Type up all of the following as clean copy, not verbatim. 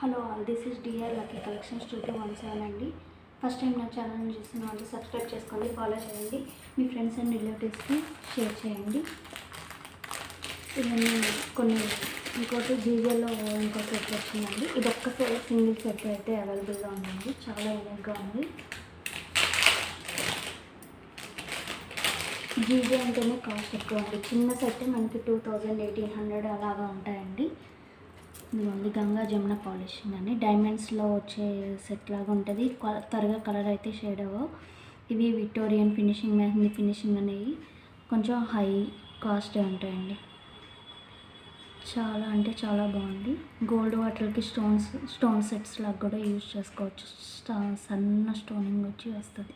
Hello all, this is DR Lucky collections 2217 అండి. First time నా ఛానల్ని చూస్తున్న వాళ్ళు సబ్స్క్రైబ్ చేసుకోండి, ఫాలో చేయండి, మీ ఫ్రెండ్స్ అండ్ రిలేటివ్స్కి షేర్ చేయండి. ఇవన్నీ కొన్ని ఇంకోటి జీజేలో ఇంకో సెట్ వచ్చిందండి. ఇది ఒక్క సింగిల్ సెట్ అయితే అవైలబుల్గా ఉందండి. చాలా యూనిక్గా ఉంది. జీజే అంటేనే కాస్ట్ ఎక్కువ అండి. చిన్న సెట్ మనకి 2000-1800 అలాగా ఉంటాయండి. ఇదిగోండి గంగా జమున పాలిషింగ్ అని డైమండ్స్లో వచ్చే సెట్ లాగా ఉంటుంది. త్వరగా కలర్ అయితే షేడ్ అవ్వవు. ఇవి విక్టోరియన్ ఫినిషింగ్, మెహందీ ఫినిషింగ్ అనేవి కొంచెం హై కాస్ట్ ఉంటాయండి. చాలా అంటే చాలా బాగుంది. గోల్డ్ వాటర్కి స్టోన్ సెట్స్ లాగా కూడా యూజ్ చేసుకోవచ్చు. సన్న స్టోనింగ్ వచ్చి వస్తుంది.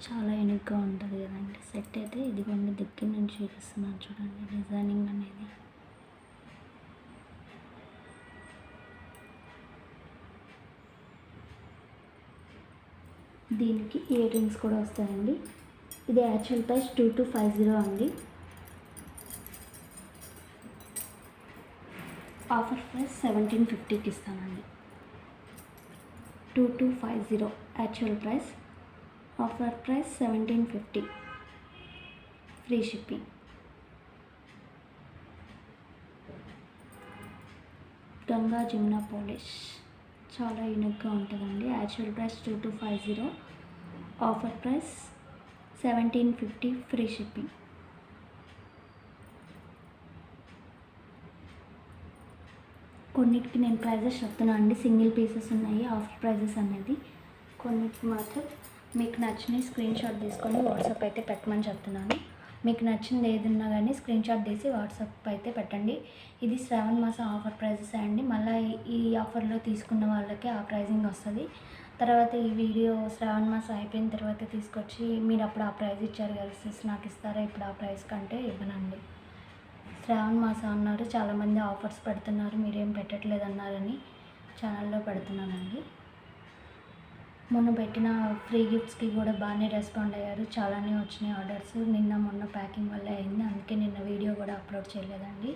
చాలా యూనిక్గా ఉంటుంది కదండి సెట్ అయితే. ఇదిగోండి దగ్గర నుంచి చూపిస్తున్నాను చూడండి డిజైనింగ్ అనేది. దీనికి ఇయర్ రింగ్స్ కూడా వస్తాయండి. ఇది యాక్చువల్ ప్రైస్ 2250 అండి. ఆఫర్ ప్రైస్ 1750కి ఇస్తానండి. 2250 actual price, offer price 1750, free shipping. Ganga Jamuna polish చాలా యూనిక్గా ఉంటుందండి. Actual price 2250, offer price 1750, free shipping. కొన్నిటికి నేను ప్రైజెస్ చెప్తున్నాను అండి. సింగిల్ పీసెస్ ఉన్నాయి ఆఫర్ ప్రైజెస్ అనేది. కొన్నిటికి మాత్రం మీకు నచ్చిన స్క్రీన్ షాట్ తీసుకొని వాట్సాప్ అయితే పెట్టమని చెప్తున్నాను. మీకు నచ్చింది ఏది ఉన్నా కానీ స్క్రీన్ షాట్ తీసి వాట్సాప్ అయితే పెట్టండి. ఇది శ్రావణ మాసం ఆఫర్ ప్రైజెస్ అండి. మళ్ళీ ఈ ఆఫర్లో తీసుకున్న వాళ్ళకి ఆ ప్రైజింగ్ వస్తుంది. తర్వాత ఈ వీడియో శ్రావణ మాసం అయిపోయిన తర్వాత తీసుకొచ్చి మీరు అప్పుడు ఆ ప్రైజ్ ఇచ్చారు కదా సిస్, నాకు ఇస్తారా ఇప్పుడు ఆ ప్రైస్ కంటే ఇవ్వనండి. శ్రావణ మాసం అన్నారు, చాలామంది ఆఫర్స్ పెడుతున్నారు, మీరేం పెట్టట్లేదు అన్నారని ఛానల్లో పెడుతున్నానండి. మొన్న పెట్టిన ఫ్రీ గిఫ్ట్స్కి కూడా బాగానే రెస్పాండ్ అయ్యారు. చాలానే వచ్చినాయి ఆర్డర్స్. నిన్న మొన్న ప్యాకింగ్ వల్ల అయింది, అందుకే నిన్న వీడియో కూడా అప్లోడ్ చేయలేదండి.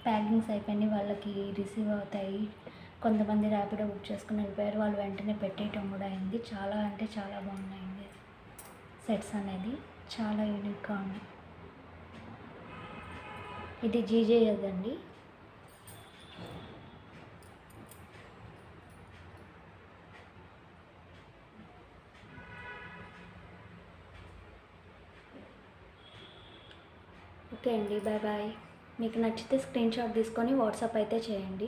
ప్యాకింగ్స్ అయిపోయినాయి, వాళ్ళకి రిసీవ్ అవుతాయి. కొంతమంది ర్యాపిడో బుక్ చేసుకుని వెళ్ళిపోయారు, వాళ్ళు వెంటనే పెట్టేయటం కూడా అయింది. చాలా అంటే చాలా బాగున్నాయండి సెట్స్ అనేది. చాలా యూనిక్గా ఉన్నాయి. ఇది జీజే కదండి. ఓకే అండి, బాయ్ బాయ్. మీకు నచ్చితే స్క్రీన్ షాట్ తీసుకొని వాట్సాప్ అయితే చేయండి.